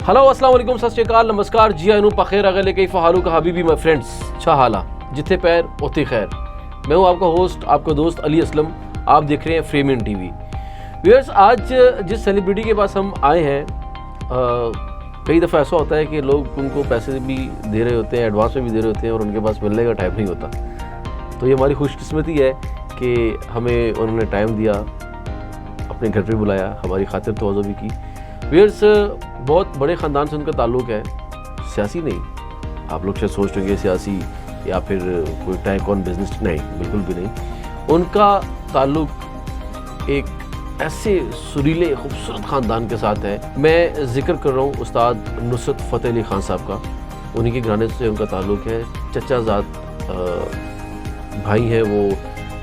Hello अस्सलाम वालेकुम सत श्री अकाल नमस्कार जी आनू पखेर अगले कई फ़हालू का हबीबी माई फ्रेंड्स छा हाला जिथे पैर उथे खैर। मैं हूँ आपका होस्ट आपका दोस्त अली असलम। आप देख रहे हैं फ्रेम इन टीवी। व्यूअर्स, आज जिस सेलिब्रिटी के पास हम आए हैं, कई दफ़ा ऐसा होता है कि लोग उनको पैसे भी दे रहे होते हैं, एडवांस में भी दे रहे होते हैं और उनके पास मिलने का टाइम नहीं होता। तो ये हमारी खुशकिस्मती है कि हमें उन्होंने टाइम दिया, अपने घर पे बुलाया, हमारी खातिर तवज्जो भी की। व्यूअर्स, बहुत बड़े ख़ानदान से उनका ताल्लुक़ है, सियासी नहीं। आप लोग शायद सोच रहे हैं सियासी या फिर कोई टाइकॉन बिजनेस, नहीं, बिल्कुल भी नहीं। उनका ताल्लुक़ एक ऐसे सुरीले खूबसूरत ख़ानदान के साथ है। मैं ज़िक्र कर रहा हूँ उस्ताद नुसरत फ़तेह अली ख़ान साहब का। उन्हीं के घराने से उनका ताल्लुक़ है। चचाज़ाद भाई हैं वो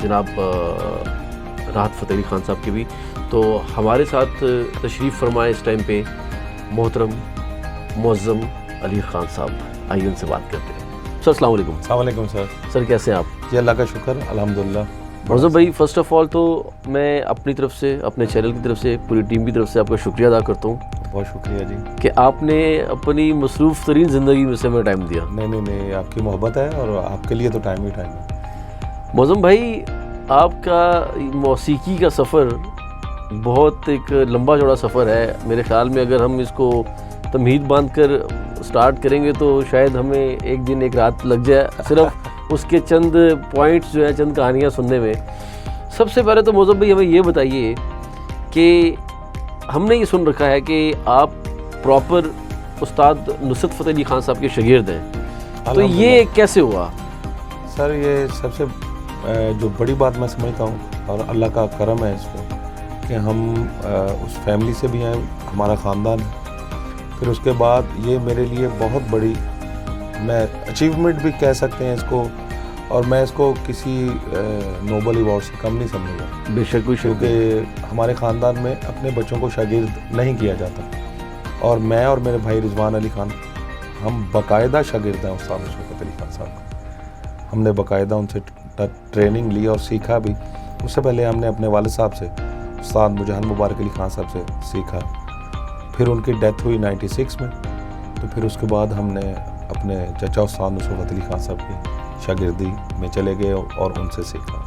जनाब राहत फ़तेह अली ख़ान साहब के भी। तो हमारे साथ तशरीफ़ फरमाए इस टाइम पे मोहतरम मुअज़्ज़म अली ख़ान साहब। आइए उनसे बात करते हैं। सर अस्सलाम वालेकुम। अस्सलाम वालेकुम सर। सर कैसे हैं आप? जी अल्लाह का शुक्र, अल्हम्दुलिल्लाह। मुअज़्ज़म भाई, फ़र्स्ट ऑफ़ ऑल तो मैं अपनी तरफ से, अपने चैनल की तरफ से, पूरी टीम की तरफ से आपका शुक्रिया अदा करता हूँ। बहुत शुक्रिया जी कि आपने अपनी मसरूफ़ तरीन ज़िंदगी में से हमें टाइम दिया। नहीं, आपकी मोहब्बत है और आपके लिए तो टाइम ही टाइम है। मुअज़्ज़म भाई, आपका मौसीकी का सफ़र बहुत एक लंबा चौड़ा सफ़र है। मेरे ख़्याल में अगर हम इसको तमहीद बांध कर स्टार्ट करेंगे तो शायद हमें एक दिन एक रात लग जाए सिर्फ उसके चंद पॉइंट्स जो है, चंद कहानियाँ सुनने में। सबसे पहले तो मुअज़्ज़म भाई हमें ये बताइए कि हमने ये सुन रखा है कि आप प्रॉपर उस्ताद नुसरत फ़तेह अली ख़ान साहब के शागिर्द हैं, तो ये कैसे हुआ? सर ये सबसे जो बड़ी बात मैं समझता हूँ, और अल्लाह का करम है इसको, कि हम उस फैमिली से भी हैं, हमारा ख़ानदान है। फिर उसके बाद ये मेरे लिए बहुत बड़ी, मैं अचीवमेंट भी कह सकते हैं इसको, और मैं इसको किसी नोबल अवार्ड से कम नहीं समझूंगा। बेशक कोई, क्योंकि हमारे ख़ानदान में अपने बच्चों को शागिर्द नहीं किया जाता, और मैं और मेरे भाई रिजवान अली ख़ान हम बाकायदा शागिर्द हैं उस्ताद नुसरत फ़तेह अली ख़ान साहब का। हमने बाकायदा उनसे ट्रेनिंग ली और सीखा भी। उससे पहले हमने अपने वालिद साहब से, उस्ताद मुजहद मुबारक अली ख़ान साहब से सीखा। फिर उनकी डेथ हुई 96 में, तो फिर उसके बाद हमने अपने चचा उस्ताद नुसरत फ़तेह अली ख़ान साहब की शागिर्दी में चले गए और उनसे सीखा।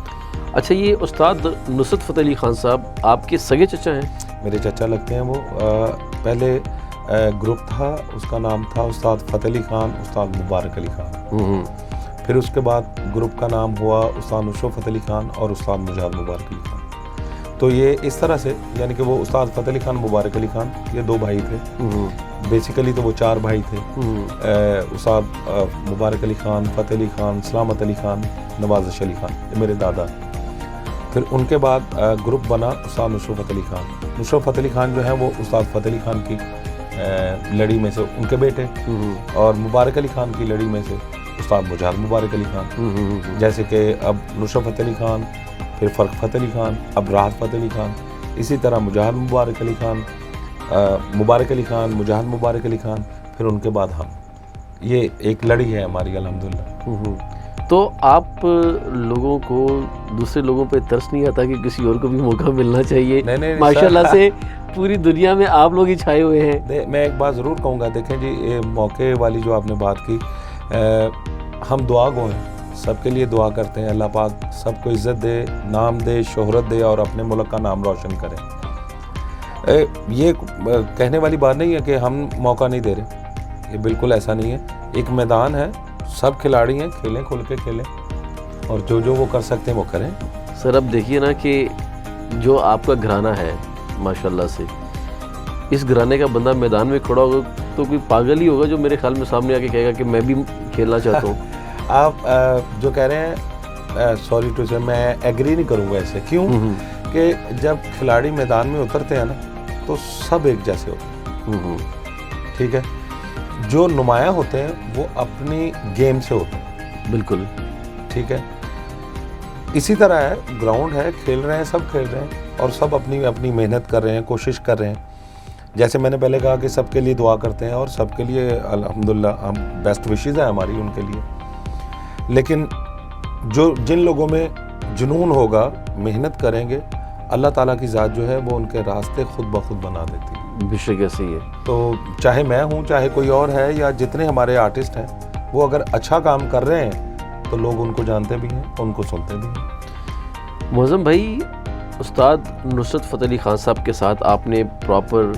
अच्छा, ये उस्ताद नुसरत फ़तेह अली ख़ान साहब आपके सगे चचा हैं? मेरे चचा लगते हैं वो। पहले ग्रुप था, उसका नाम था उस्ताद फ़तेह अली ख़ान, उस्ताद मुबारक अली ख़ान। फिर उसके बाद ग्रुप का नाम हुआ उस्ताद नुसरत फ़तेह अली ख़ान और उस्ताद मुजहद मुबारक अली ख़ान। तो ये इस तरह से, यानी कि वो उस्ताद फ़तेह अली ख़ान, मुबारक अली ख़ान, ये दो भाई थे। बेसिकली तो वो चार भाई थे। उस्ताद मुबारक अली ख़ान, फ़तेह अली ख़ान, सलामत अली ख़ान, नवाज़िश अली ख़ान, ये मेरे दादा। फिर उनके बाद ग्रुप बना उस्ताद नुसरत फ़तेह अली ख़ान। नुसरत फ़तेह अली ख़ान जो है वो उस्ताद फ़तेह अली ख़ान की लड़ी में से उनके बेटे, और मुबारक अली ख़ान की लड़ी में से उस्ताद मुजहद मुबारक अली ख़ान। जैसे कि अब नुसरत फ़तेह अली ख़ान, फिर फ़र्क फ़तेह अली ख़ान, अब राहत फ़तेह अली ख़ान, इसी तरह मुजहद मुबारक अली ख़ान, मुबारक अली ख़ान, मुजहद मुबारक अली ख़ान, फिर उनके बाद हम। ये एक लड़ी है हमारी, अल्हम्दुलिल्लाह। तो आप लोगों को, दूसरे लोगों पे तरस नहीं आता कि किसी और को भी मौका मिलना चाहिए? नहीं, माशाल्लाह से पूरी दुनिया में आप लोग ही छाए हुए हैं। मैं एक बात ज़रूर कहूँगा, देखें जी, ये मौके वाली जो आपने बात की, हम दुआ गो हैं, सबके लिए दुआ करते हैं, अल्लाह पाक सबको इज़्ज़त दे, नाम दे, शोहरत दे और अपने मुल्क का नाम रोशन करे। ये कहने वाली बात नहीं है कि हम मौका नहीं दे रहे, ये बिल्कुल ऐसा नहीं है। एक मैदान है, सब खिलाड़ी हैं, खेलें, खुल के खेलें, और जो वो कर सकते हैं वो करें। सर अब देखिए ना कि जो आपका घराना है माशाल्लाह से, इस घराने का बंदा मैदान में खड़ा होगा तो कोई पागल ही होगा जो मेरे ख्याल में सामने आके कहेगा कि मैं भी खेलना चाहता हूँ। आप जो कह रहे हैं, सॉरी टू से, मैं एग्री नहीं करूँगा ऐसे। क्यों? कि जब खिलाड़ी मैदान में उतरते हैं ना, तो सब एक जैसे होते हैं। ठीक है, जो नुमाया होते हैं वो अपनी गेम से होते हैं। बिल्कुल ठीक है, इसी तरह है, ग्राउंड है, खेल रहे हैं, सब खेल रहे हैं और सब अपनी अपनी मेहनत कर रहे हैं, कोशिश कर रहे हैं। जैसे मैंने पहले कहा कि सबके लिए दुआ करते हैं और सबके लिए अल्हम्दुलिल्लाह हम बेस्ट विशेस हैं हमारी उनके लिए। लेकिन जिन लोगों में जुनून होगा, मेहनत करेंगे, अल्लाह ताला की ज़ात जो है वो उनके रास्ते खुद ब खुद बना देती है। बेशक ऐसे ही है। तो चाहे मैं हूँ, चाहे कोई और है, या जितने हमारे आर्टिस्ट हैं, वो अगर अच्छा काम कर रहे हैं तो लोग उनको जानते भी हैं, उनको सुनते भी हैं। मुअज़्ज़म भाई, उस्ताद नुसरत फ़तेह अली ख़ान साहब के साथ आपने प्रॉपर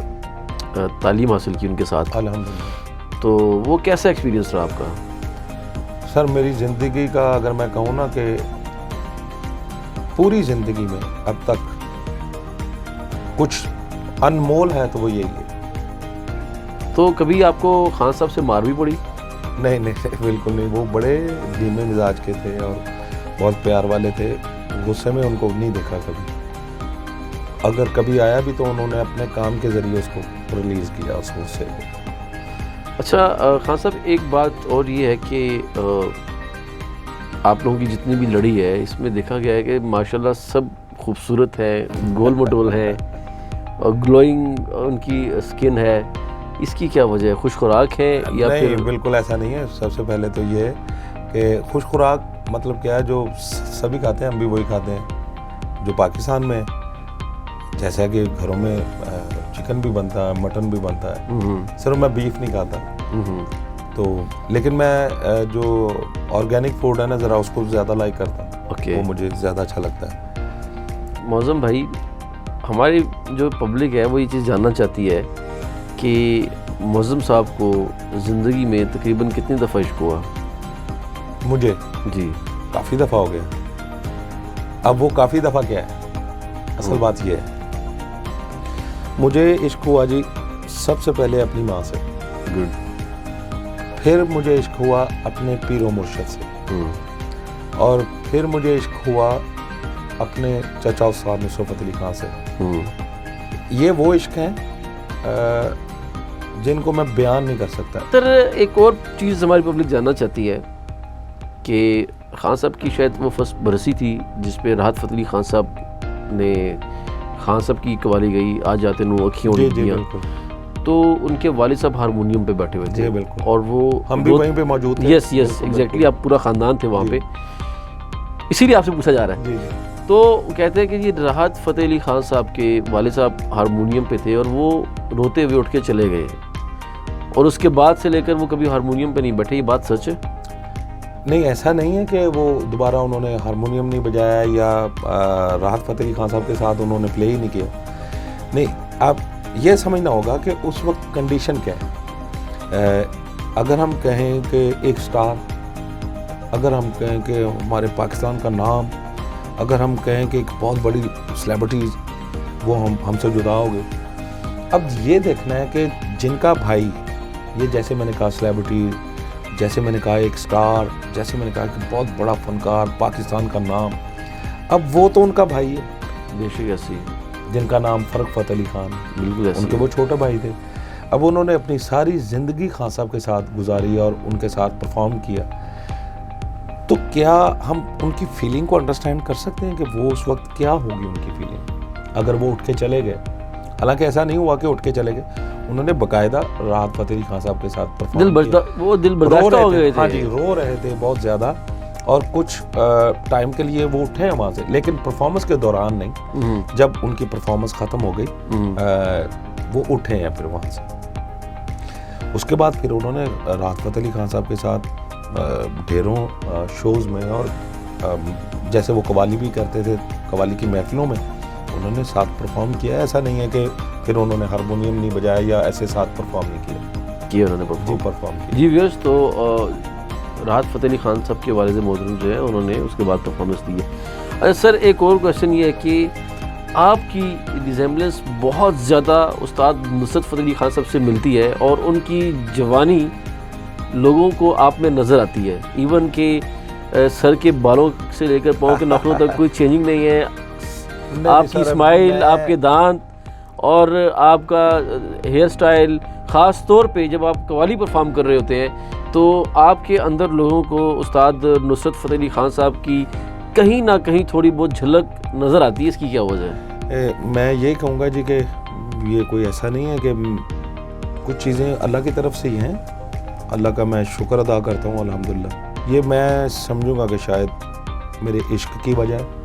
तालीम हासिल की उनके साथ, अल्हम्दुलिल्लाह। तो वो कैसा एक्सपीरियंस रहा आपका? सर, मेरी ज़िंदगी का अगर मैं कहूँ ना कि पूरी ज़िंदगी में अब तक कुछ अनमोल है तो वो यही है। तो कभी आपको खान साहब से मार भी पड़ी? नहीं नहीं, बिल्कुल नहीं। वो बड़े धीमे मिजाज के थे और बहुत प्यार वाले थे। गुस्से में उनको नहीं देखा कभी। अगर कभी आया भी तो उन्होंने अपने काम के ज़रिए उसको रिलीज़ किया, उस गुस्से को। अच्छा खान साहब, एक बात और ये है कि आप लोगों की जितनी भी लड़ी है, इसमें देखा गया है कि माशाल्लाह सब खूबसूरत है, गोल मटोल है और ग्लोइंग उनकी स्किन है। इसकी क्या वजह है? खुश खुराक है या नहीं, फिर? बिल्कुल ऐसा नहीं है। सबसे पहले तो ये है कि खुश खुराक मतलब क्या है, जो सभी खाते हैं हम भी वही खाते हैं जो पाकिस्तान में है। जैसा कि घरों में चिकन भी बनता है, मटन भी बनता है। सिर्फ मैं बीफ नहीं खाता। तो लेकिन मैं जो ऑर्गेनिक फूड है ना, ज़रा उसको ज़्यादा लाइक करता हूँ। ओके। वो मुझे ज़्यादा अच्छा लगता है। मुअज़्ज़म भाई, हमारी जो पब्लिक है वो ये चीज़ जानना चाहती है कि मुअज़्ज़म साहब को ज़िंदगी में तकरीबन कितनी दफ़ा इश्क हुआ? मुझे जी। काफ़ी दफ़ा हो गया। अब वो काफ़ी दफ़ा क्या है, असल बात ये है, मुझे इश्क हुआ जी सबसे पहले अपनी माँ से। गुड। फिर मुझे इश्क हुआ अपने पीरो मुर्शद से। और फिर मुझे इश्क हुआ अपने चचा उस्ताद नुसरत फ़तेह अली ख़ान से। ये वो इश्क हैं जिनको मैं बयान नहीं कर सकता। सर, एक और चीज़ हमारी पब्लिक जानना चाहती है कि खान साहब की शायद वो फर्स्ट बरसी थी जिस पे राहत फ़तेह अली ख़ान साहब ने खान साहब की कवाली गई, आ जाते नू अखियों दिया, तो उनके वालिद साहब हारमोनियम पे बैठे हुए थे। जी बिल्कुल। और वो हम भी वहीं पे मौजूद थे। यस एग्जैक्टली, आप पूरा ख़ानदान थे वहाँ पे, इसीलिए आपसे पूछा जा रहा है। जी। तो कहते हैं कि ये राहत फ़तेह अली ख़ान साहब के वालिद साहब हारमोनियम पे थे और वो रोते हुए उठ के चले गए, और उसके बाद से लेकर वो कभी हारमोनियम पे नहीं बैठे। ये बात सच है? नहीं, ऐसा नहीं है कि वो दोबारा उन्होंने हारमोनियम नहीं बजाया या राहत फ़तेह अली ख़ान साहब के साथ उन्होंने प्ले ही नहीं किया। नहीं, आप ये समझना होगा कि उस वक्त कंडीशन क्या है। अगर हम कहें कि एक स्टार, अगर हम कहें कि हमारे पाकिस्तान का नाम, अगर हम कहें कि एक बहुत बड़ी सेलिब्रिटीज़, वो हमसे जुदा हो गए। अब ये देखना है कि जिनका भाई, ये जैसे मैंने कहा सेलिब्रिटी, जैसे मैंने कहा एक स्टार, जैसे मैंने कहा कि बहुत बड़ा फनकार, पाकिस्तान का नाम, अब वो तो उनका भाई है। बेशक ऐसी, जिनका नाम फ़र्क फ़तेह अली ख़ान, बिल्कुल ऐसी। उनके वो छोटे भाई थे। अब उन्होंने अपनी सारी ज़िंदगी खान साहब के साथ गुजारी और उनके साथ परफॉर्म किया। तो क्या हम उनकी फीलिंग को अंडरस्टैंड कर सकते हैं कि वो उस वक्त क्या होगी उनकी फीलिंग अगर वो उठ के चले गए? हालांकि ऐसा नहीं हुआ कि उठ के चले गए, उन्होंने बकायदा राहत फ़तेह अली ख़ान साहब के साथ परफॉर्म वो दिल बर्दाश्त हो गए थे। हाँ जी, रो रहे थे बहुत ज़्यादा, और कुछ टाइम के लिए वो उठे हैं वहाँ से, लेकिन परफॉर्मेंस के दौरान नहीं। जब उनकी परफॉर्मेंस ख़त्म हो गई, वो उठे हैं फिर वहाँ से। उसके बाद फिर उन्होंने राहत फ़तेह अली ख़ान साहब के साथ ढेरों शोज़ में, और जैसे वो कवाली भी करते थे, कवाली की महफिलों में उन्होंने साथ परफॉर्म किया है। ऐसा नहीं है कि फिर उन्होंने हारमोनियम नहीं बजाया या ऐसे साथ परफॉर्म नहीं किया उन्होंने परफॉर्म किया। जी व्यूअर्स, तो राहत फ़तेह अली ख़ान साहब के वालिद मोहतरम जो है, उन्होंने उसके बाद परफॉर्मेंस दी है। अच्छा सर, एक और क्वेश्चन ये है कि आपकी रिजेम्बलेंस बहुत ज़्यादा उस्ताद नुसरत फ़तेह अली ख़ान साहब से मिलती है, और उनकी जवानी लोगों को आप में नज़र आती है। इवन के सर के बालों से लेकर पाँव के नाखूनों तक कोई चेंजिंग नहीं है। आपकी स्माइल, आपके दांत और आपका हेयर स्टाइल, ख़ास तौर पे जब आप कवाली परफॉर्म कर रहे होते हैं, तो आपके अंदर लोगों को उस्ताद नुसरत फ़तेह अली ख़ान साहब की कहीं ना कहीं थोड़ी बहुत झलक नज़र आती है। इसकी क्या वजह है? मैं यही कहूँगा जी कि ये कोई ऐसा नहीं है कि कुछ चीज़ें अल्लाह की तरफ से ही हैं। अल्लाह का मैं शुक्र अदा करता हूँ अल्हम्दुलिल्लाह। ये मैं समझूँगा कि शायद मेरे इश्क की वजह है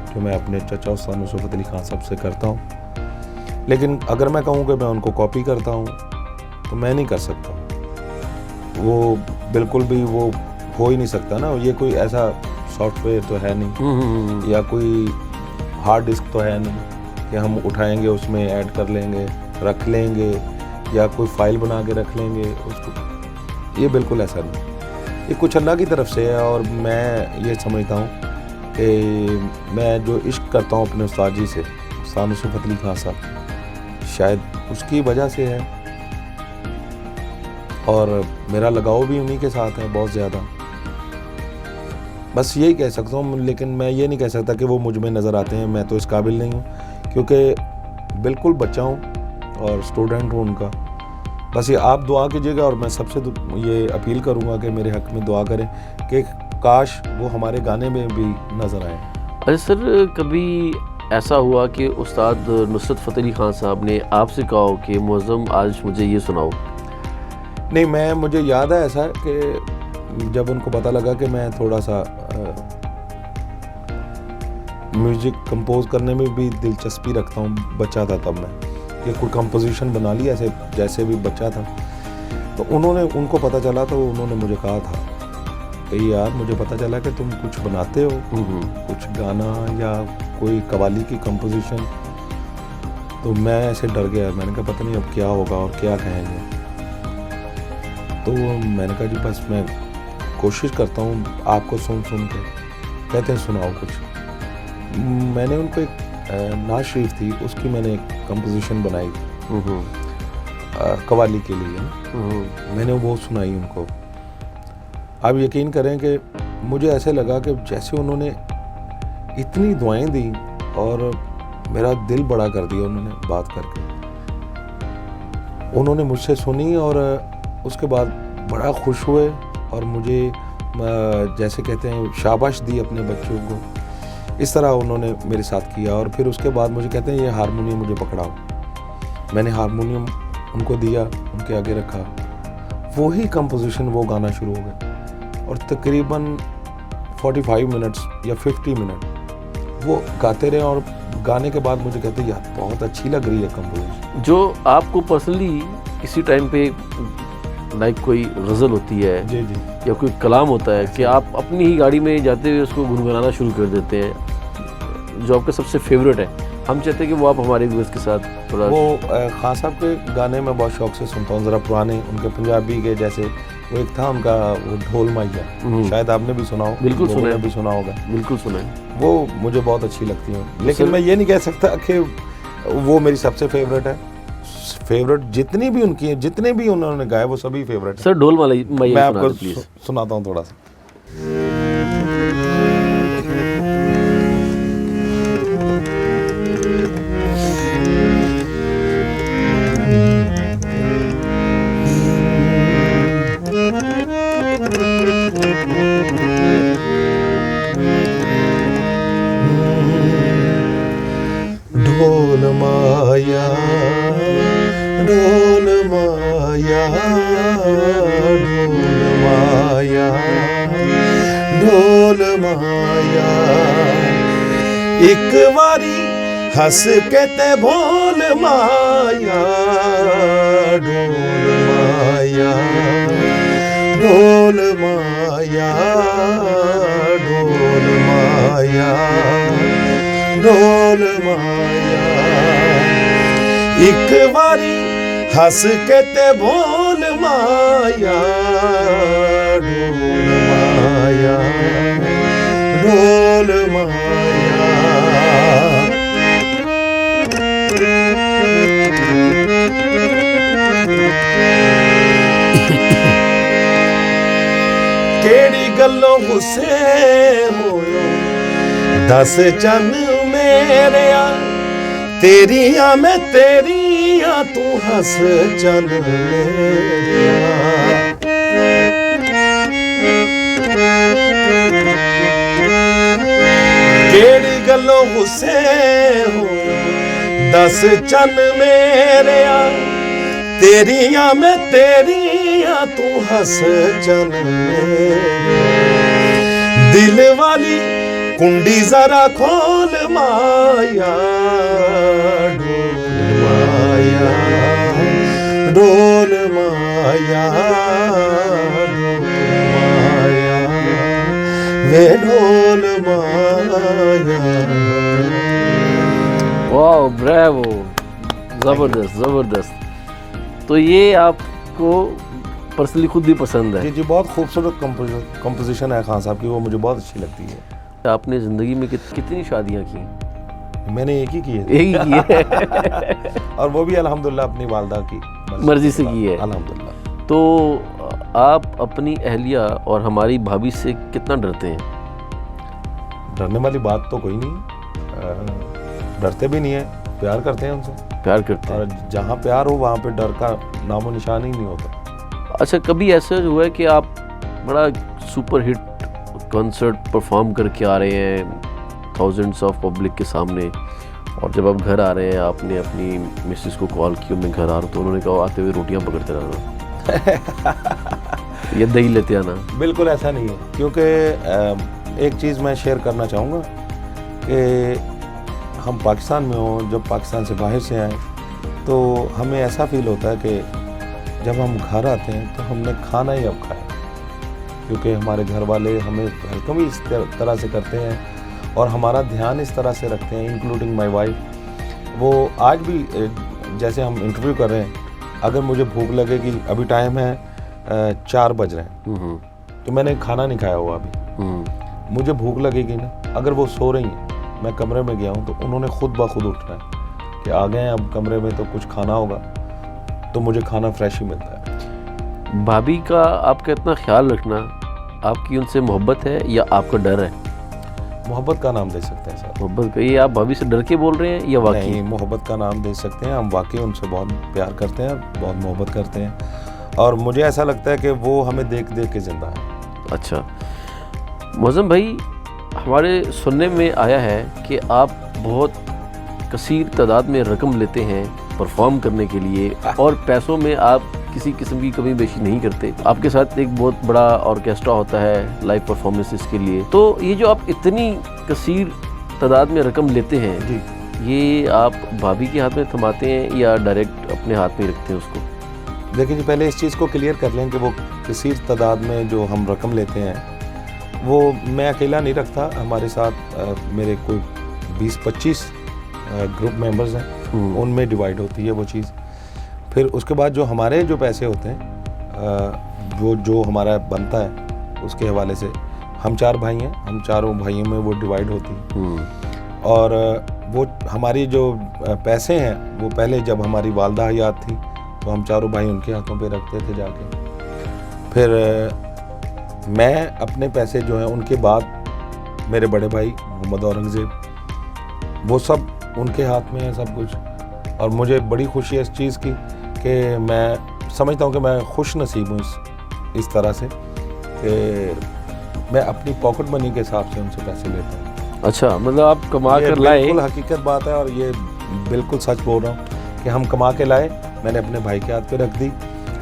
जो मैं अपने चचा उस्ताद नुसरत फ़तेह अली ख़ान साहब से करता हूँ। लेकिन अगर मैं कहूँ कि मैं उनको कॉपी करता हूँ तो मैं नहीं कर सकता, वो बिल्कुल भी वो हो ही नहीं सकता ना। ये कोई ऐसा सॉफ्टवेयर तो है नहीं या कोई हार्ड डिस्क तो है नहीं कि हम उठाएंगे उसमें ऐड कर लेंगे, रख लेंगे, या कोई फाइल बना के रख लेंगे उसको। ये बिल्कुल ऐसा नहीं, ये कुछ अल्लाह की तरफ से है। और मैं ये समझता हूँ कि मैं जो इश्क करता हूँ अपने उस्ताद जी से, उस्ताद नुसरत फ़तेह अली खान साहब, शायद उसकी वजह से है। और मेरा लगाव भी उन्हीं के साथ है बहुत ज़्यादा। बस यही कह सकता हूँ, लेकिन मैं ये नहीं कह सकता कि वो मुझ में नज़र आते हैं। मैं तो इस काबिल नहीं हूँ, क्योंकि बिल्कुल बच्चा हूँ और स्टूडेंट हूँ उनका। बस ये आप दुआ कीजिएगा, और मैं सबसे ये अपील करूँगा कि मेरे हक़ में दुआ करें कि काश वो हमारे गाने में भी नज़र आए। अच्छा सर, कभी ऐसा हुआ कि उस्ताद नुसरत फ़तेह अली खान साहब ने आपसे कहा हो कि मुअज़्ज़म आज मुझे ये सुनाओ? नहीं, मुझे याद है ऐसा कि जब उनको पता लगा कि मैं थोड़ा सा म्यूज़िक कंपोज करने में भी दिलचस्पी रखता हूँ, बच्चा था तब मैं, कि कोई कंपोजिशन बना ली ऐसे जैसे भी बच्चा था, तो उनको पता चला तो उन्होंने मुझे कहा था कि यार मुझे पता चला कि तुम कुछ बनाते हो, कुछ गाना या कोई कवाली की कंपोजिशन। तो मैं ऐसे डर गया, मैंने कहा पता नहीं अब क्या होगा और क्या कहेंगे। तो मैंने कहा जी बस मैं कोशिश करता हूँ आपको सुन के। कहते हैं सुनाओ कुछ। मैंने उनको एक नाज शरीफ थी, उसकी मैंने एक कंपोजिशन बनाई कवाली के लिए। मैंने वो सुनाई उनको। आप यकीन करें कि मुझे ऐसे लगा कि जैसे उन्होंने इतनी दुआएं दी और मेरा दिल बड़ा कर दिया उन्होंने बात करके। उन्होंने मुझसे सुनी और उसके बाद बड़ा खुश हुए और मुझे जैसे कहते हैं शाबाश दी अपने बच्चों को। इस तरह उन्होंने मेरे साथ किया। और फिर उसके बाद मुझे कहते हैं ये हारमोनियम मुझे पकड़ाओ। मैंने हारमोनियम उनको दिया, उनके आगे रखा, वही कंपोजिशन वो गाना शुरू हो गया। और तकरीबन 45 मिनट्स या 50 मिनट वो गाते रहे। और गाने के बाद मुझे कहते यार बहुत अच्छी लग रही है कंपोजिशन। जो आपको पर्सनली किसी टाइम पे लाइक कोई गज़ल होती है जी या कोई कलाम होता है कि आप अपनी ही गाड़ी में जाते हुए उसको गुनगुनाना शुरू कर देते हैं, जो आपका सबसे फेवरेट है, हम चाहते हैं कि वो आप हमारे व्यूअर्स के साथ थोड़ा। वो खान साहब के गाने मैं बहुत शौक से सुनता हूँ, ज़रा पुराने उनके पंजाबी के, जैसे वो एक था उनका वो ढोल माइया, शायद आपने भी सुना हो। बिल्कुल सुना है, भी सुना होगा। बिल्कुल सुना है। वो मुझे बहुत अच्छी लगती है, लेकिन मैं ये नहीं कह सकता कि वो मेरी सबसे फेवरेट है। फेवरेट जितनी भी उनकी है, जितने भी उन्होंने गाए वो सभी फेवरेट है। सर ढोल माइया मैं आपको सुनाता हूँ थोड़ा सा। ढोल माया, ढोल माया, ढोल माया, ढोल माया, एक बारी हंस के ते भोल माया, ढोल माया, ढोल माया, ढोल माया, ढोल माया, एक बारी हंस के ते भोल माया, ढोल माया, ढोल माया। केड़ी गल्लों गुस्से होयो दस चन मेरिया, तेरिया मैं तेरिया तू हंस चन मेरिया। केड़ी गल्लों गुस्से हो दस चन मेरिया, तेरिया मैं तेरिया तू हंस चन मेरिया। दिल वाली कुंडी जरा खोल माया, ढोल माया वे ढोल माया। वाह, ब्रेवो, ज़बरदस्त ज़बरदस्त। तो ये आपको पर्सनली खुद भी पसंद है? जी जी, बहुत खूबसूरत कंपोजिशन है खान साहब की, वो मुझे बहुत अच्छी लगती है। आपने ज़िंदगी में कितनी शादियाँ की? मैंने एक ही की है। एक ही की है और वो भी अल्हम्दुलिल्लाह अपनी वालदा की मर्जी से की है अल्हम्दुलिल्लाह। तो आप अपनी अहलिया और हमारी भाभी से कितना डरते हैं? डरने वाली बात तो कोई नहीं, डरते भी नहीं है, प्यार करते हैं उनसे। प्यार करते हैं, और जहाँ प्यार हो वहाँ पे डर का नामो निशान ही नहीं होता। अच्छा, कभी ऐसा हुआ है कि आप बड़ा सुपर हिट कॉन्सर्ट परफॉर्म करके आ रहे हैं थाउजेंड्स ऑफ पब्लिक के सामने, और जब आप घर आ रहे हैं आपने अपनी मिसेस को कॉल की मैं घर आ रहा हूँ, तो उन्होंने कहा आते हुए रोटियां पकड़ते रहना या दही लेते आना? बिल्कुल ऐसा नहीं है, क्योंकि एक चीज़ मैं शेयर करना चाहूँगा कि हम पाकिस्तान में हों, जब पाकिस्तान से बाहर से आए तो हमें ऐसा फील होता है कि जब हम घर आते हैं तो हमने खाना ही अब खाया, क्योंकि हमारे घर वाले हमें वेलकम ही इस तरह से करते हैं और हमारा ध्यान इस तरह से रखते हैं, इंक्लूडिंग माय वाइफ। वो आज भी जैसे हम इंटरव्यू कर रहे हैं, अगर मुझे भूख लगेगी, अभी टाइम है 4 बज रहे हैं, तो मैंने खाना नहीं खाया हुआ अभी, मुझे भूख लगेगी ना, अगर वो सो रही हैं, मैं कमरे में गया हूँ, तो उन्होंने खुद ब खुद उठना है कि आ गए हैं अब कमरे में तो कुछ खाना होगा, तो मुझे खाना फ्रेश ही मिलता है। भाभी का आपका इतना ख्याल रखना, आपकी उनसे मोहब्बत है या आपका डर है? मोहब्बत का नाम दे सकते हैं सर। मोहब्बत का? ये आप भाभी से डर के बोल रहे हैं या वाकई? नहीं, मोहब्बत का नाम दे सकते हैं, हम वाकई उनसे बहुत प्यार करते हैं, बहुत मोहब्बत करते हैं, और मुझे ऐसा लगता है कि वो हमें देख देख के ज़िंदा है। अच्छा मौज़म भाई, हमारे सुनने में आया है कि आप बहुत कसीर तादाद में रकम लेते हैं परफॉर्म करने के लिए, और पैसों में आप किसी किस्म की कमी बेशी नहीं करते। आपके साथ एक बहुत बड़ा ऑर्केस्ट्रा होता है लाइव परफॉर्मेंसेस के लिए। तो ये जो आप इतनी कसीर तादाद में रकम लेते हैं जी, ये आप भाभी के हाथ में थमाते हैं या डायरेक्ट अपने हाथ में रखते हैं उसको? देखिए जी, पहले इस चीज़ को क्लियर कर लें कि वो कसीर तादाद में जो हम रकम लेते हैं वो मैं अकेला नहीं रखता, हमारे साथ मेरे कोई 20-25 ग्रुप मेंबर्स हैं, उनमें डिवाइड होती है वो चीज़। फिर उसके बाद जो हमारे जो पैसे होते हैं, वो जो हमारा बनता है उसके हवाले से, हम 4 भाई हैं, हम चारों भाइयों में वो डिवाइड होती है। और वो हमारी जो पैसे हैं वो पहले जब हमारी वालदा हयात थी तो हम चारों भाई उनके हाथों पे रखते थे जाके। फिर मैं अपने पैसे जो हैं उनके बाद मेरे बड़े भाई मोहम्मद औरंगज़ेब, वो सब उनके हाथ में है सब कुछ। और मुझे बड़ी खुशी है इस चीज़ की कि मैं समझता हूँ कि मैं खुश नसीब हूँ इस तरह से कि मैं अपनी पॉकेट मनी के हिसाब से उनसे पैसे लेता हूँ। अच्छा, मतलब आप कमा कर लाए? बिल्कुल हकीकत बात है, और ये बिल्कुल सच बोल रहा हूँ कि हम कमा के लाए, मैंने अपने भाई के हाथ पे रख दी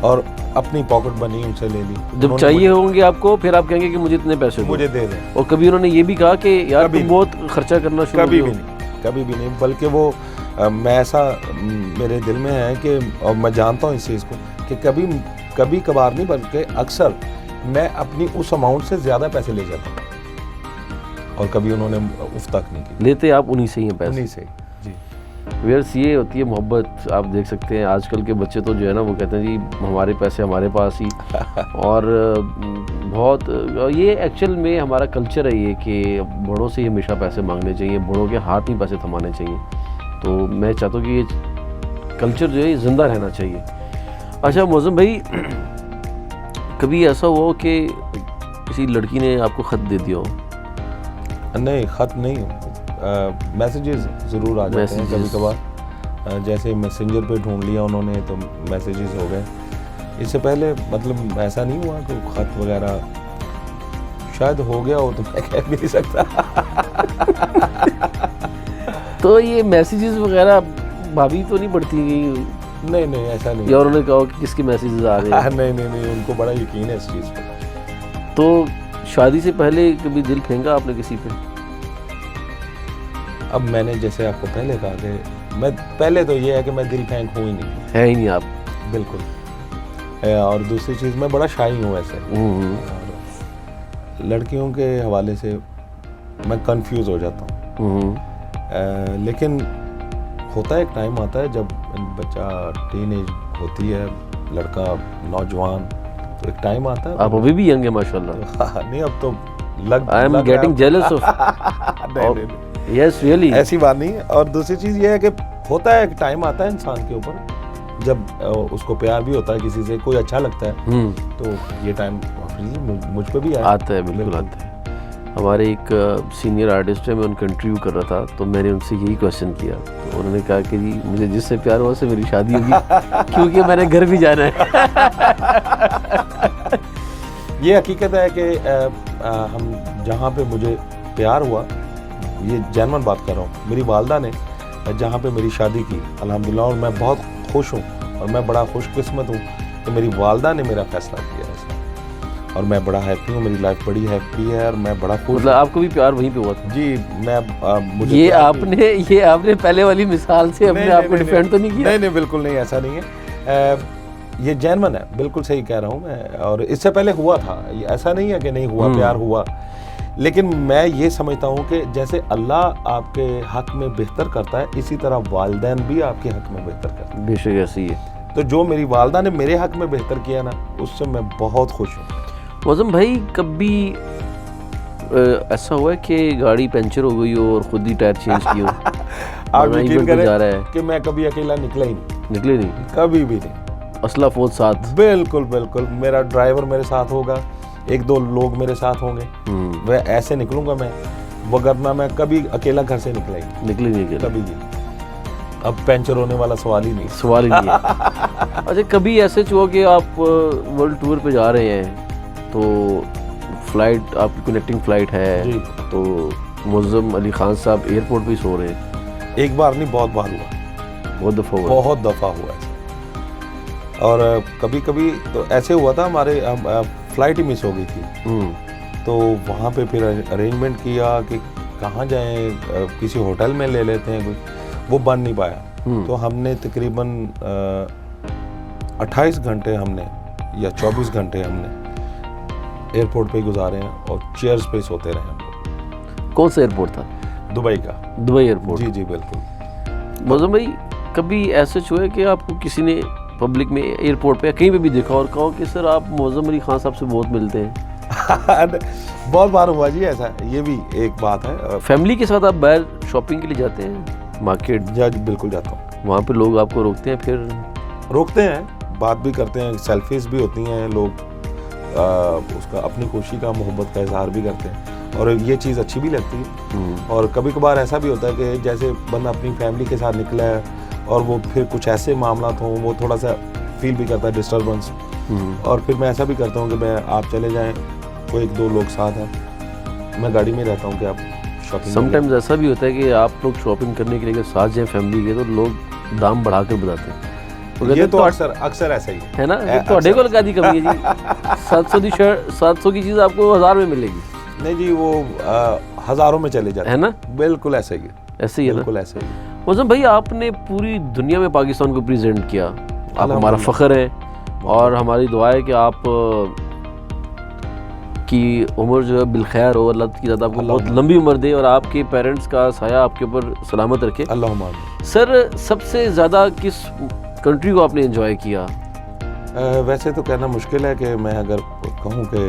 और अपनी पॉकेट मनी उनसे ले ली। जब चाहिए होंगे आपको फिर आप कहेंगे कि मुझे इतने पैसे दो, मुझे दे दें। और कभी उन्होंने ये भी कहा कि यार तुम बहुत खर्चा करना शुरू? कभी भी नहीं, कभी भी नहीं। बल्कि वो मैं ऐसा मेरे दिल में है कि, और मैं जानता हूँ इस चीज़ को कि कभी कभार नहीं बल्कि अक्सर मैं अपनी उस अमाउंट से ज़्यादा पैसे ले जाता हूँ, और कभी उन्होंने उफ तक नहीं की। लेते आप उन्हीं से ही हैं पैसे? उन्हीं से जी। व्यूअर्स, ये होती है मोहब्बत। आप देख सकते हैं आजकल के बच्चे तो जो है ना वो कहते हैं जी हमारे पैसे हमारे पास ही और बहुत ये एक्चुअल में हमारा कल्चर है ये कि बड़ों से ही हमेशा पैसे मांगने चाहिए, बड़ों के हाथ ही पैसे थमाने चाहिए। तो मैं चाहता हूँ कि ये कल्चर जो है ज़िंदा रहना चाहिए। अच्छा मौज़म भाई, कभी ऐसा हुआ हो कि किसी लड़की ने आपको ख़त दे दिया हो? नहीं, ख़त नहीं, मैसेजेस ज़रूर आ जाते हैं कभी कभार। जैसे मैसेंजर पे ढूंढ लिया उन्होंने तो मैसेजेस हो गए। इससे पहले मतलब ऐसा नहीं हुआ कि ख़त वगैरह, शायद हो गया हो तो मैं कह भी नहीं सकता। तो ये मैसेजेस वगैरह भाभी तो नहीं पढ़ती? नहीं नहीं, ऐसा नहीं। या उन्होंने कहा कि किसके मैसेजेस आ गए? नहीं, उनको बड़ा यकीन है इस चीज़ पर। तो शादी से पहले कभी दिल फेंका आपने किसी पे? अब मैंने जैसे आपको पहले कहा कि मैं पहले तो ये है कि मैं दिल फेंक हूँ ही नहीं। है ही नहीं आप? बिल्कुल। और दूसरी चीज़ मैं बड़ा शाई हूँ ऐसे, और लड़कियों के हवाले से मैं कंफ्यूज हो जाता हूँ। लेकिन होता है, एक टाइम आता है जब बच्चा टीनेज होती है, लड़का नौजवान, तो एक टाइम आता है। आप अभी भी यंग है माशाल्लाह। नहीं, अब तो I am getting jealous of. Yes really, ऐसी बात नहीं है। और दूसरी चीज़ ये है कि होता है, एक टाइम आता है इंसान के ऊपर जब उसको प्यार भी होता है किसी से, कोई अच्छा लगता है, तो ये टाइम मुझ पे भी आता है। बिल्कुल आता है। हमारे एक सीनियर आर्टिस्ट है, मैं उनका इंटरव्यू कर रहा था, तो मैंने उनसे यही क्वेश्चन किया, तो उन्होंने कहा कि जी मुझे जिससे प्यार हुआ उससे मेरी शादी होगी क्योंकि मैंने घर भी जाना है। ये हकीकत है कि हम जहाँ पे मुझे प्यार हुआ, ये जेन्युइन बात कर रहा हूँ, मेरी वालदा ने जहाँ पे मेरी शादी की, अल्हम्दुलिल्लाह, और मैं बहुत खुश हूँ और मैं बड़ा खुशकिस्मत हूँ कि मेरी वालदा ने मेरा फैसला किया ऐसा, और मैं बड़ा हैप्पी हूँ, मेरी लाइफ बड़ी हैप्पी है और मैं बड़ा खुश। मतलब आपको भी प्यार वहीं पे हुआ था? जी, मैं मुझे ये आपने पहले वाली मिसाल से अपने आप को डिफेंड तो नहीं किया? नहीं, बिल्कुल नहीं, ऐसा नहीं है। ये जेन्युइन है, बिल्कुल सही कह रहा हूँ मैं, और इससे पहले हुआ था, ऐसा नहीं है कि नहीं हुआ, प्यार हुआ। लेकिन मैं ये समझता हूँ कि जैसे अल्लाह आपके हक में बेहतर करता है, इसी तरह वालिदैन भी आपके हक में बेहतर करते हैं। बेशक ऐसी है। तो जो मेरी वालदा ने मेरे हक में बेहतर किया ना, उससे मैं बहुत खुश हूँ। मौज़म भाई, कभी ऐसा हुआ है कि गाड़ी पंचर हो गई हो और खुद ही टायर चेंज किए हो? आप यकीन करें जा रहा है कि मैं कभी अकेला निकला ही नहीं, निकले नहीं, कभी भी नहीं। असला फौज साथ? बिल्कुल बिल्कुल, मेरा ड्राइवर मेरे साथ होगा, एक दो लोग मेरे साथ होंगे, वह ऐसे निकलूंगा मैं, वगरना मैं कभी अकेला घर से निकला ही निकले नहीं अकेला कभी भी। अब पंचर होने वाला सवाल ही नहीं है। अच्छा, कभी ऐसे हुआ कि आप वर्ल्ड टूर पे जा रहे हैं, तो फ्लाइट आपकी कनेक्टिंग फ्लाइट है जी, तो मुअज़्ज़म अली खान साहब एयरपोर्ट पे ही सो रहे हैं? एक बार नहीं, बहुत बार हुआ, बहुत दफ़ा हुआ, बहुत दफ़ा हुआ ऐसा। और कभी कभी तो ऐसे हुआ था, हमारे फ्लाइट ही मिस हो गई थी, तो वहाँ पे फिर अरेंजमेंट किया कि कहाँ जाएं, किसी होटल में ले लेते हैं कोई, वो बन नहीं पाया। तो हमने तकरीबन 28 घंटे हमने या 24 घंटे हमने एयरपोर्ट पे ही गुजारे हैं और चेयर्स पे सोते रहे हम। कौन सा एयरपोर्ट था? दुबई का। Dubai airport? जी जी बिल्कुल। मौज़म भाई, कभी ऐसे हुआ है कि आपको किसी ने पब्लिक में एयरपोर्ट पे कहीं पे भी देखा और कहो कि सर आप मुअज़्ज़म अली खान साहब से बहुत मिलते हैं? बहुत बार हुआ जी ऐसा, ये भी एक बात है। फैमिली के साथ आप बाहर शॉपिंग के लिए जाते हैं मार्केट? जी बिल्कुल जाता हूँ। वहाँ पे लोग आपको रोकते हैं? फिर रोकते हैं, बात भी करते हैं, सेल्फीज भी होती हैं, लोग उसका अपनी खुशी का, मोहब्बत का इजहार भी करते हैं, और ये चीज़ अच्छी भी लगती है। और कभी कभार ऐसा भी होता है कि जैसे बंदा अपनी फैमिली के साथ निकला है और वो फिर कुछ ऐसे मामलात हों, वो थोड़ा सा फील भी करता है डिस्टर्बेंस, और फिर मैं ऐसा भी करता हूँ कि मैं आप चले जाएं, कोई एक दो लोग साथ हैं, मैं गाड़ी में रहता हूँ कि आप शॉपिंग। समटाइम्स ऐसा भी होता है कि आप लोग शॉपिंग करने के लिए अगर साथ जाएं फैमिली के, तो लोग दाम बढ़ा कर बताते हैं। ये तो अक्सर ऐसा ही है ना, थोड़े को लगा दी कमी है जी। 700 की शर्ट, 700 की चीज़ आपको 1000 में मिलेगी। नहीं जी, वो हज़ारों में चले जाते है ना, बिल्कुल ऐसे ही है, ऐसे ही है ना, बिल्कुल ऐसे ही। मुअज़्ज़म भाई, आपने पूरी दुनिया में पाकिस्तान को प्रेजेंट किया, आप हमारा फ़ख्र है, और हमारी दुआ है कि आप की उम्र जो है बिलखैर हो, अल्लाह की ज़्यादा आपको बहुत लंबी उम्र दे और आपके पेरेंट्स का साया आपके ऊपर सलामत रखे। अल्लाहुम्मा। सर, सबसे ज़्यादा किस कंट्री को आपने एंजॉय किया? वैसे तो कहना मुश्किल है कि मैं अगर कहूँ कि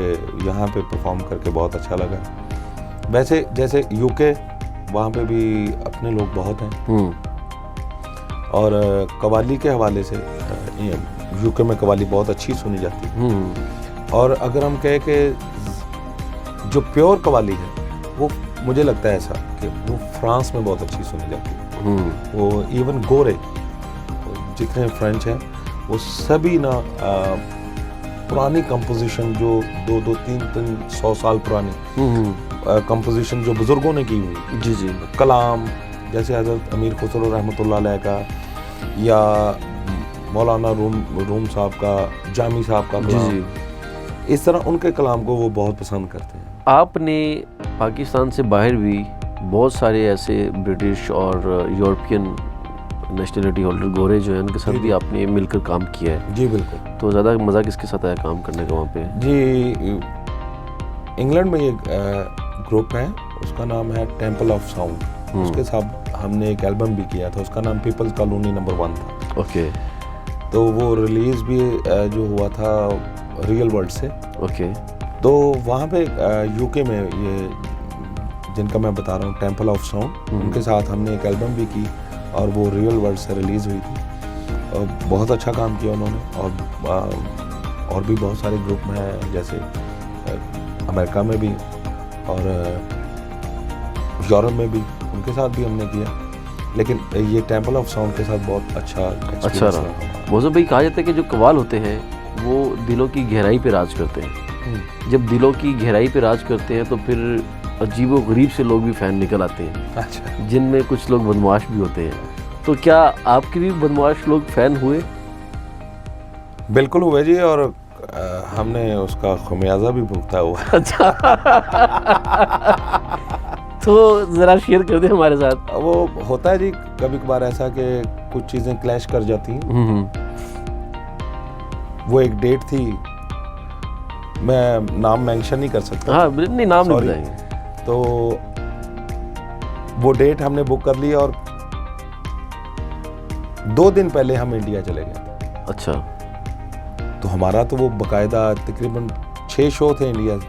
यहाँ पे परफॉर्म करके बहुत अच्छा लगा। वैसे जैसे यूके, वहाँ पे भी अपने लोग बहुत हैं, और कवाली के हवाले से यूके में कवाली बहुत अच्छी सुनी जाती है। और अगर हम कहें कि जो प्योर कवाली है, वो मुझे लगता है ऐसा कि वो फ्रांस में बहुत अच्छी सुनी जाती है। वो इवन गोरे जितने फ्रेंच हैं, वो सभी ना पुरानी कंपोजिशन जो 200-300 साल पुरानी कंपोजिशन जो बुजुर्गों ने की हुई, जी जी, कलाम जैसे हज़रत अमीर खुसरो रहमतुल्लाह अलैह का, या मौलाना रूम साहब का, जामी साहब का कलाम, जी, इस तरह उनके कलाम को वो बहुत पसंद करते हैं। आपने पाकिस्तान से बाहर भी बहुत सारे ऐसे ब्रिटिश और यूरोपियन नेशनलिटी होल्डर गोरे जो है उनके साथ भी आपने मिलकर काम किया है। जी बिल्कुल। तो ज़्यादा मज़ा किसके साथ आया काम करने का वहाँ पे? जी, इंग्लैंड में एक ग्रुप है, उसका नाम है टेम्पल ऑफ साउंड। उसके साथ हमने एक एल्बम भी किया था, उसका नाम पीपल्स कॉलोनी नंबर 1 था। ओके। तो वो रिलीज भी जो हुआ था रियल वर्ल्ड से। ओके। तो वहाँ पे यूके में ये जिनका मैं बता रहा हूँ टेम्पल ऑफ साउंड, उनके साथ हमने एक एल्बम भी की और वो रियल वर्ल्ड से रिलीज़ हुई थी। और बहुत अच्छा काम किया उन्होंने। और भी बहुत सारे ग्रुप हैं, जैसे अमेरिका में भी और यूरोप में भी, उनके साथ भी हमने किया। लेकिन ये टेम्पल ऑफ साउंड के साथ बहुत अच्छा रहा। मौजूद भाई, कहा जाता है कि जो कव्वाल होते हैं वो दिलों की गहराई पे राज करते हैं। जब दिलों की गहराई पे राज करते हैं तो फिर अजीबो गरीब से लोग भी फ़ैन निकल आते हैं। अच्छा। जिनमें कुछ लोग बदमाश भी होते हैं। तो क्या आपके भी बदमाश लोग फ़ैन हुए? बिल्कुल हुए जी, और हमने उसका खमियाजा भी भुगता हुआ। अच्छा। तो ज़रा शेयर कर दें हमारे साथ। वो होता है जी कभी कभार ऐसा कि कुछ चीज़ें क्लैश कर जाती हैं। वो एक डेट थी, मैं नाम मेंशन नहीं कर सकता। हाँ, नहीं, नाम नहीं बताएंगे। तो वो डेट हमने बुक कर ली और 2 दिन पहले हम इंडिया चले गए। अच्छा। तो हमारा तो वो बकायदा तकरीबन 6 शो थे इंडिया से।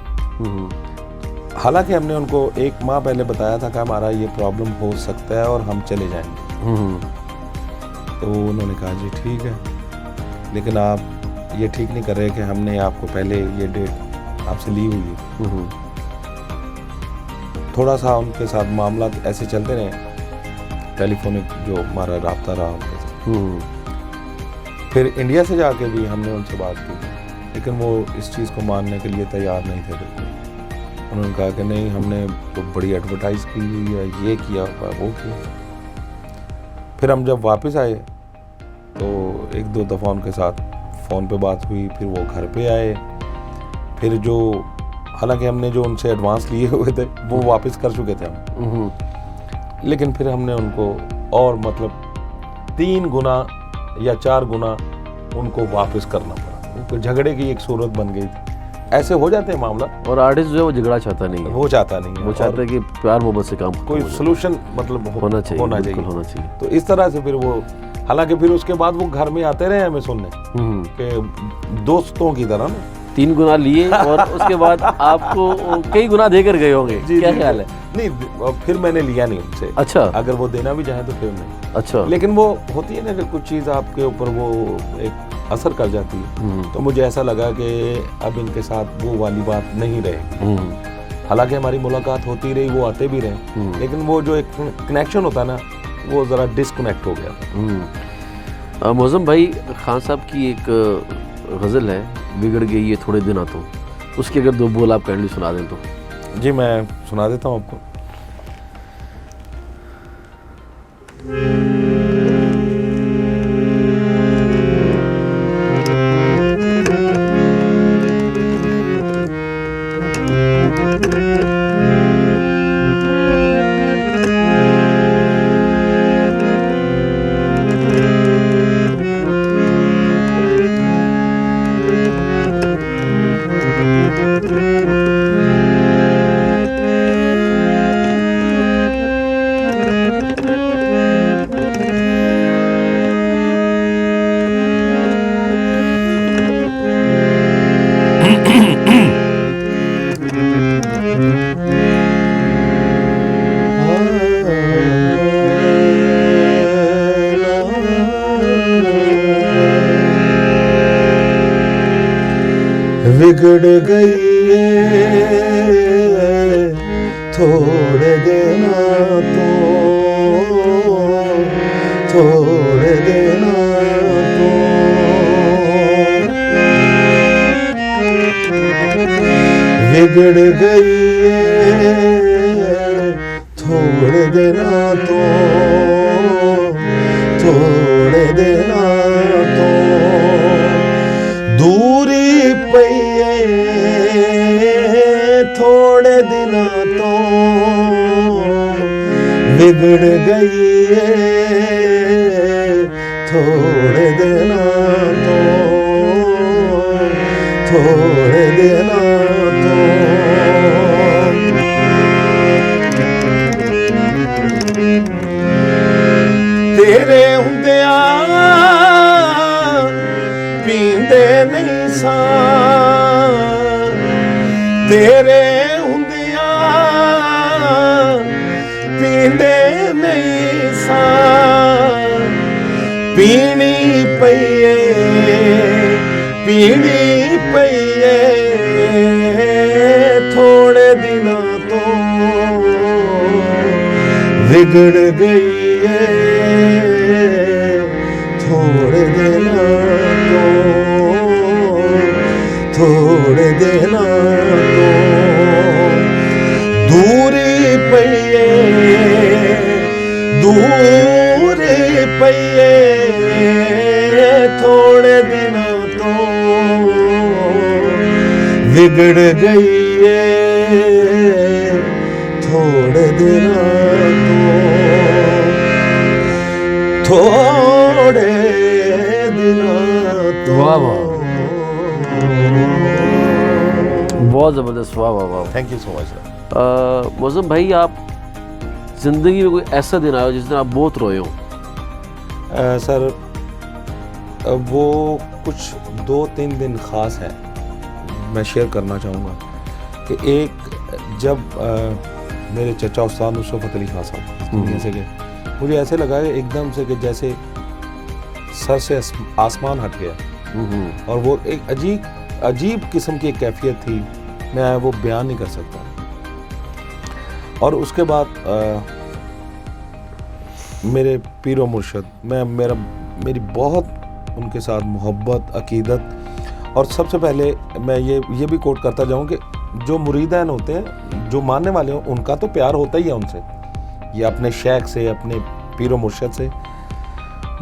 हालांकि हमने उनको 1 माह पहले बताया था कि हमारा ये प्रॉब्लम हो सकता है और हम चले जाएंगे। तो उन्होंने कहा जी ठीक है, लेकिन आप ये ठीक नहीं कर रहे कि हमने आपको पहले ये डेट आपसे ली हुई है। थोड़ा सा उनके साथ मामला ऐसे चलते रहे, टेलीफोनिक जो हमारा राब्ता रहा उनके साथ। फिर इंडिया से जाके भी हमने उनसे बात की, लेकिन वो इस चीज़ को मानने के लिए तैयार नहीं थे बिल्कुल। उन्होंने कहा कि नहीं, हमने तो बड़ी एडवर्टाइज़ की हुई है, ये किया हुआ वो किया। फिर हम जब वापस आए तो 1-2 दफ़ा उनके साथ फ़ोन पे बात हुई, फिर वो घर पे आए। फिर जो हालांकि हमने जो उनसे एडवांस लिए हुए थे वो वापस कर चुके थे हम, लेकिन फिर हमने उनको और मतलब 3 गुना या 4 गुना उनको वापस करना पड़ा। उनको झगड़े की एक सूरत बन गई थी। ऐसे हो जाते हैं मामला। और आर्टिस्ट जो है वो झगड़ा चाहता नहीं है, वो चाहता नहीं है, वो चाहता है कि प्यार मोहब्बत से काम कोई सोल्यूशन मतलब होना चाहिए। तो इस तरह से फिर वो, हालांकि फिर उसके बाद वो घर में आते रहे हमें सुनने के दोस्तों की तरह ना। 3 गुना लिए और उसके बाद आपको कई गुना देकर गए होंगे। क्या ख्याल है? नहीं, फिर मैंने लिया नहीं उनसे। अच्छा। अगर वो देना भी चाहे तो फिर नहीं। अच्छा। लेकिन वो होती है ना कि कुछ चीज़ आपके ऊपर वो एक असर कर जाती है। तो मुझे ऐसा लगा कि अब इनके साथ वो वाली बात नहीं रहे। हालांकि हमारी मुलाकात होती रही, वो आते भी रहे, लेकिन वो जो एक कनेक्शन होता है ना, वो ज़रा डिस्कनेक्ट हो गया। मौज़म भाई, खान साहब की एक गज़ल है, बिगड़ गई ये थोड़े दिन तो, उसके अगर 2 बोल आप काइंडली सुना दें तो। जी मैं सुना देता हूँ आपको। बिगड़ गई थोड़े देना तो, थोड़े देना तो, बिगड़ गई थोड़े देना तो, थोड़े देना तो, दूरी पईए थोड़े दिना तो, बिगड़ गई छोड़ देना तो छोड़ देना तो तेरे हुंदिया पींदे नहीं सा तेरे हुंदिया पींदे नहीं सा पीनी पईए थोड़े दिनों तो बिगड़ गई है थोड़े दिनों तो थोड़े दिनों तो दूरी पईए थोड़े दिनों तो बिगड़ गई है थोड़े दिनों तो थोड़े दिनों तो वाह वाह, बहुत ज़बरदस्त, वाह वाह वाह। Thank you so much sir. Mauzam भाई, आप ज़िंदगी में कोई ऐसा दिन आया हो जिस दिन आप बहुत रोए हो? सर वो कुछ 2-3 दिन ख़ास हैं, मैं शेयर करना चाहूँगा कि एक जब मेरे चचा उस्ताद नुसरत फ़तेह खान साहब दुनिया से गए, मुझे ऐसे लगा कि एकदम से कि जैसे सर से आसमान हट गया और वो एक अजीब किस्म की एक कैफियत थी, मैं वो बयान नहीं कर सकता। और उसके बाद मेरे पीरो मुर्शद, मेरी बहुत उनके साथ मोहब्बत, अकीदत, और सबसे पहले मैं ये भी कोट करता जाऊँ कि जो मुरीदैन होते हैं, जो मानने वाले हैं, उनका तो प्यार होता ही है उनसे, ये अपने शेख से, अपने पीरो मुर्शद से,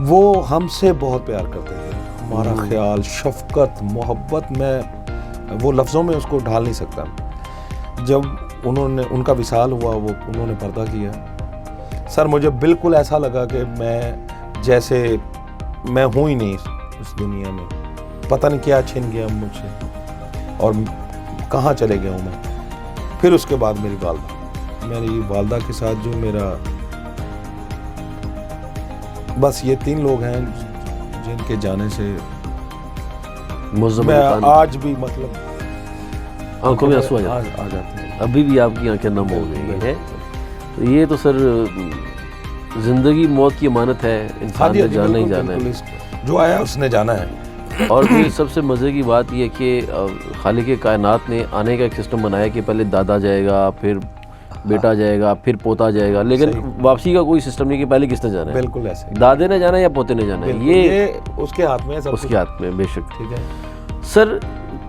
वो हमसे बहुत प्यार करते थे। हमारा ख्याल, शफकत, मोहब्बत, मैं वो लफ्ज़ों में उसको ढाल नहीं सकता। जब उनका विसाल हुआ, उन्होंने पर्दा किया, सर मुझे बिल्कुल ऐसा लगा कि जैसे मैं हूँ ही नहीं इस दुनिया में, पता नहीं क्या छिन गया मुझसे और कहाँ चले गया हूँ मैं। फिर उसके बाद मेरी वालदा के साथ जो मेरा, बस ये 3 लोग हैं जिनके जाने से मैं आज भी मतलब आंखों में आंसू आ जाते हैं, अभी भी आपकी आंखें नम हो गई हैं। तो ये तो सर जिंदगी मौत की अमानत है, इंसान ने जाना ही जाना है, जो आया उसने जाना है। और फिर सबसे मज़े की बात यह कि खालिक कायनात ने आने का एक सिस्टम बनाया कि पहले दादा जाएगा, फिर बेटा जाएगा, फिर पोता जाएगा, लेकिन वापसी का कोई सिस्टम नहीं कि पहले किसने जाना है। बिल्कुल ऐसे, दादे ने जाना है या पोते ने जाना है, ये उसके हाथ में है, उसके हाथ में, बेशक। ठीक है सर,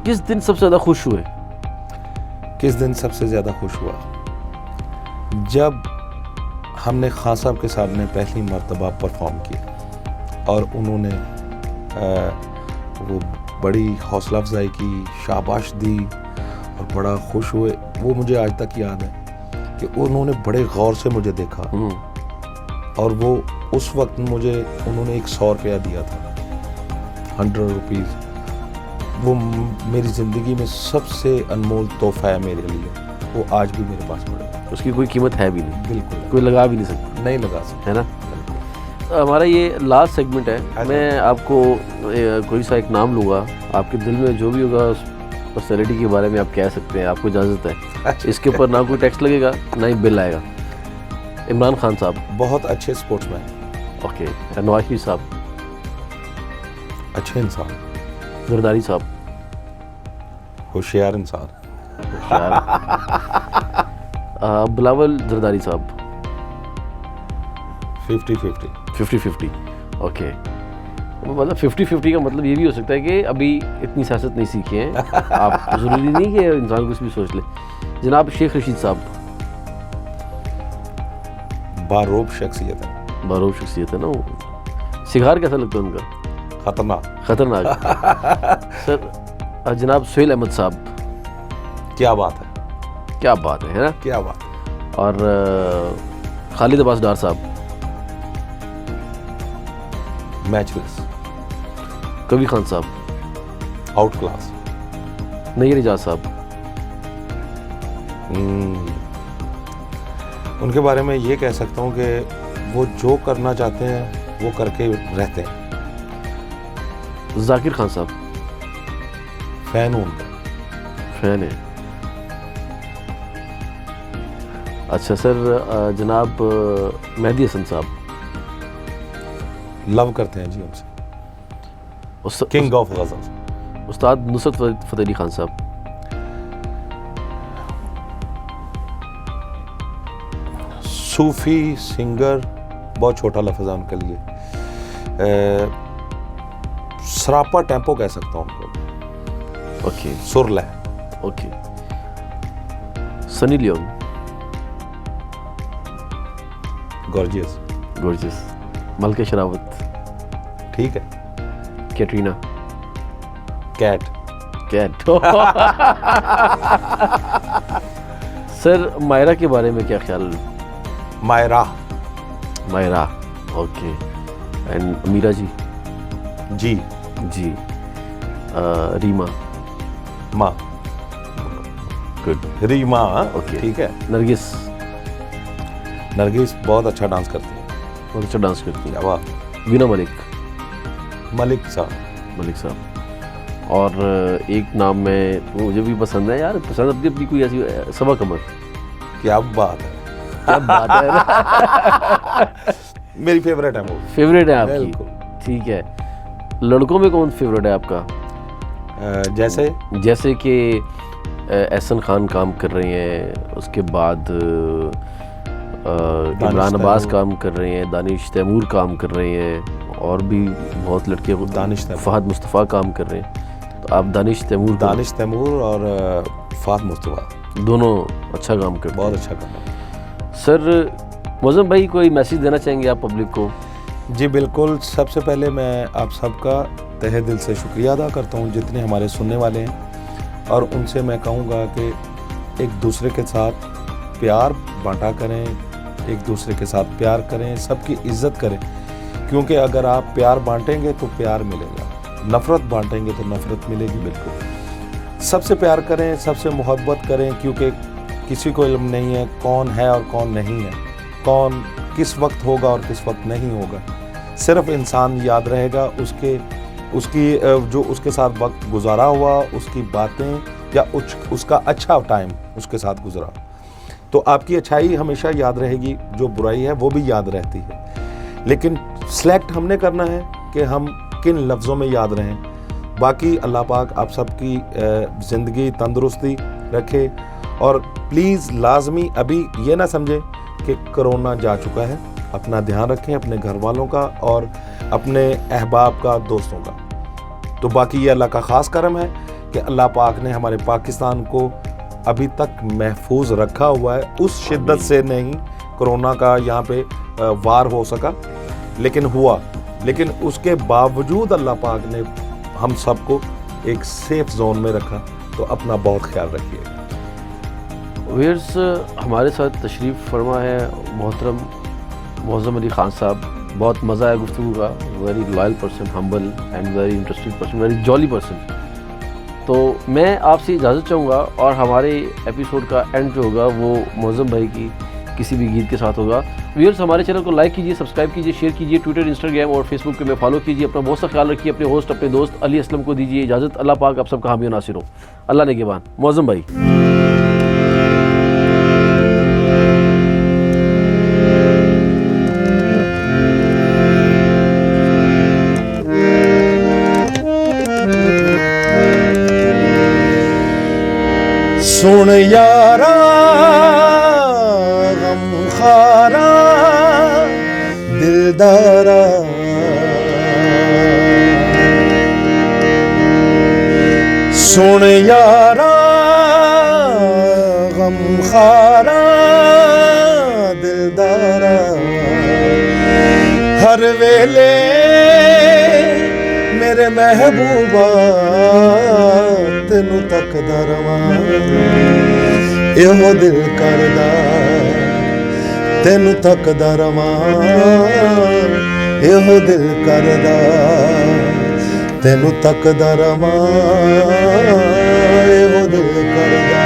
किस दिन सबसे ज़्यादा खुश हुए? किस दिन सबसे ज़्यादा खुश हुआ? जब हमने खान साहब के सामने पहली मर्तबा परफॉर्म किया और उन्होंने वो बड़ी हौसला अफजाई की, शाबाश दी और बड़ा खुश हुए। वो मुझे आज तक याद है कि उन्होंने बड़े गौर से मुझे देखा और वो उस वक्त उन्होंने एक 100 रुपया दिया था, 100 रुपीज़। वो मेरी ज़िंदगी में सबसे अनमोल तोहफा है मेरे लिए, वो आज भी मेरे पास पड़ा है। उसकी कोई कीमत है भी नहीं, बिल्कुल कोई लगा भी नहीं सकता, नहीं लगा सकता, है ना। हमारा ये लास्ट सेगमेंट है, मैं आपको कोई सा एक नाम लूँगा, आपके दिल में जो भी होगा उस पर्सनैलिटी के बारे में आप कह सकते हैं, आपको इजाज़त है। इसके ऊपर ना कोई टैक्स लगेगा ना ही बिल आएगा। इमरान खान साहब बहुत अच्छे स्पोर्ट्समैन, ओके। नवाज शरीफ साहब अच्छे इंसान, जरदारी साहब होशियार इंसान, बिलावल जरदारी साहब 50-50 ओके। मतलब 50-50 का मतलब ये भी हो सकता है कि अभी इतनी सियासत नहीं सीखी है आप, ज़रूरी नहीं कि इंसान कुछ भी सोच ले। जनाब शेख रशीद साहब बारोब शख्सियत है ना वो। सिगार कैसा लगता है उनका? खतरनाक सर। जनाब सुहेल अहमद साहब, क्या बात है ना, क्या बात। और खालिद अब्बास डार साहब मैचलेस, कबीर खान साहब, आउट क्लास। नैयर एजाज साहब, उनके बारे में ये कह सकता हूँ कि वो जो करना चाहते हैं वो करके रहते हैं। जाकिर खान साहब, फैन हूँ उनका। फैन है। अच्छा सर, जनाब मेहदी हसन साहब, लव करते हैं जी उनसे। किंग ऑफ गजल। उस्ताद नुसरत फतेह अली खान साहब, सूफी सिंगर, बहुत छोटा लफ्ज़ है उनके लिए, सरापा टेम्पो कह सकता हूँ उनको। ओके सुरलय। Okay. Sunny Leone, gorgeous. Gorgeous. Mallika Sherawat, ठीक है। कैटरीना कैट। कैट। सर मायरा के बारे में क्या ख्याल? मायरा। मायरा, ओके। एंड मीरा जी? जी। जी। रीमा? माँ। गुड। रीमा, ओके। ठीक है। नरगिस? नरगिस बहुत अच्छा डांस करती है। बहुत अच्छा डांस करती है। वाह। वीना मलिक? मलिक साहब। मलिक साहब। और एक नाम में मुझे भी पसंद है यार, पसंद अपनी अपनी कोई ऐसी, सबा कमर। क्या बात है, क्या बात है। मेरी फेवरेट है वो। फेवरेट है आपकी? बिल्कुल। ठीक है। लड़कों में कौन फेवरेट है आपका? जैसे कि एहसन खान काम कर रही हैं, उसके बाद इमरान अब्बास काम कर रहे हैं, दानिश तैमूर काम कर रहे हैं, और भी बहुत लड़के, दानिश तैमूर, फहद मुस्तफ़ा काम कर रहे हैं। तो आप दानिश तैमूर और फहद मुस्तफ़ा दोनों अच्छा काम करते हैं। बहुत अच्छा काम। सर मौज़म भाई, कोई मैसेज देना चाहेंगे आप पब्लिक को? जी बिल्कुल। सबसे पहले मैं आप सबका तहे दिल से शुक्रिया अदा करता हूँ जितने हमारे सुनने वाले हैं, और उनसे मैं कहूँगा कि एक दूसरे के साथ प्यार बांटा करें, एक दूसरे के साथ प्यार करें, सबकी इज्जत करें, क्योंकि अगर आप प्यार बांटेंगे तो प्यार मिलेगा, नफ़रत बांटेंगे तो नफ़रत मिलेगी। बिल्कुल सबसे प्यार करें, सबसे मोहब्बत करें, क्योंकि किसी को इल्म नहीं है कौन है और कौन नहीं है, कौन किस वक्त होगा और किस वक्त नहीं होगा। सिर्फ इंसान याद रहेगा उसकी जो उसके साथ वक्त गुजारा हुआ, उसकी बातें, या उसका अच्छा टाइम उसके साथ गुजरा। तो आपकी अच्छाई हमेशा याद रहेगी, जो बुराई है वो भी याद रहती है, लेकिन सिलेक्ट हमने करना है कि हम किन लफ्ज़ों में याद रहें। बाकी अल्लाह पाक आप सबकी ज़िंदगी तंदुरुस्ती रखे, और प्लीज़ लाजमी अभी ये ना समझें कि कोरोना जा चुका है। अपना ध्यान रखें, अपने घर वालों का और अपने अहबाब का, दोस्तों का। तो बाकी ये अल्लाह का ख़ास करम है कि अल्लाह पाक ने हमारे पाकिस्तान को अभी तक महफूज रखा हुआ है। उस शिद्दत से नहीं कोरोना का यहाँ पे वार हो सका, लेकिन हुआ, लेकिन उसके बावजूद अल्लाह पाक ने हम सबको एक सेफ जोन में रखा। तो अपना बहुत ख्याल रखिएगा। व्यूअर्स, हमारे साथ तशरीफ़ फरमा है मोहतरम मौज़म अली ख़ान साहब। बहुत मज़ा आया गुफ्तगू का। Very loyal person, humble and very interesting person, very jolly person. तो मैं आपसे इजाज़त चाहूँगा, और हमारे एपिसोड का एंड जो होगा वो मौज़म भाई की किसी भी गीत के साथ होगा। व्यूअर्स, हमारे चैनल को लाइक कीजिए, सब्सक्राइब कीजिए, शेयर कीजिए, ट्विटर, इंस्टाग्राम और फेसबुक पे मैं फॉलो कीजिए। अपना बहुत सा ख्याल रखिए। अपने होस्ट, अपने दोस्त अली असलम को दीजिए इजाज़त। अल्लाह पाक आप सबका हामी नासिर हो। अल्लाह निगहबान। मौज़म भाई। सुन यारा गमखारा दिलदारा, सुन यारा गमखारा दिलदारा, हर वेले मेरे महबूबा तेनू तकदा रवां, एहो दिल करदा तेनू तकदा रवां, ਇਹੋ ਦਿਲ ਕਰਦਾ ਤੈਨੂੰ ਤੱਕਦਾ ਰਵਾਂ ਇਹੋ ਦਿਲ ਕਰਦਾ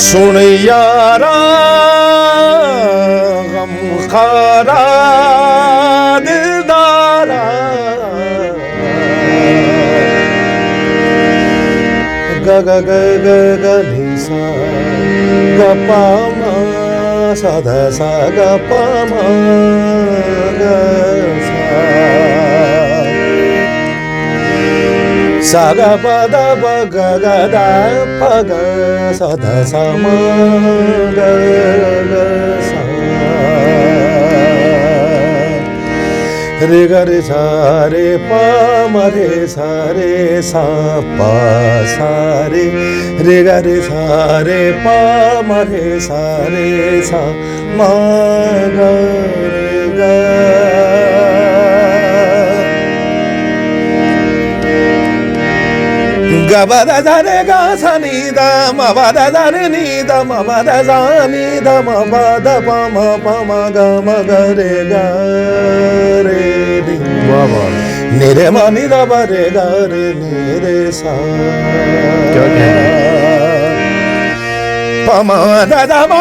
ਸੁਣ ਯਾਰਾ ਗਮ ਖਾਰਾ ਦਿਲਦਾਰਾ ਗ ਗ ਗ ਗ ਗ ਨੀ ਸਾ ਗ ਪਾ ਮਾ ਸਾ ਧ ਸਾ ਗ ਪਾ ਮਾ ਗ ਸਾ ਗ ਪ ਦ ਪ ਗ ਗ ਦ ਪ ਗ ਸਾ ਧ ਸਾ ਮ ਗ ਗ ਸਾ रे ग रे सा रे पा म रे सा रे सा पा सा रे रे ग रे सा रे पा म रे सा रे सा म ग रे ग ग ब द ध रे ग स नि द म ब द ध रे नि द म ब द ज नि द म ब द प म ग म ग रे ग रे नि वाह वाह, नि रे म नि द ब रे ग रे नि रे सा क्या कहना है। प म द द म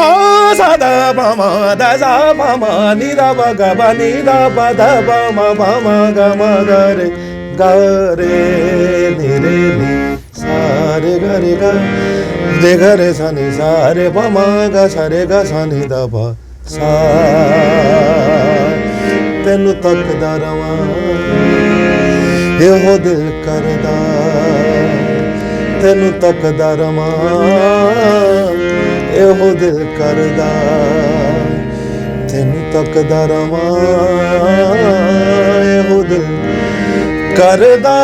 स द प म द ज प म नि द ब ग ब नि द ब द प म ग म ग रे नि रे नि सा रे ग रे ग रे ग रे सा नि सा रे प म ग सा रे ग सा नि द प सा ਤੈਨੂੰ ਤੱਕਦਾ ਰਵਾਂ ਇਹੋ ਦਿਲ ਕਰਦਾ ਤੈਨੂੰ ਤੱਕਦਾ ਰਵਾਂ ਇਹੋ ਦਿਲ ਕਰਦਾ ਤੈਨੂੰ ਤੱਕਦਾ ਰਵਾਂ ਇਹੋ ਦਿਲ ਕਰਦਾ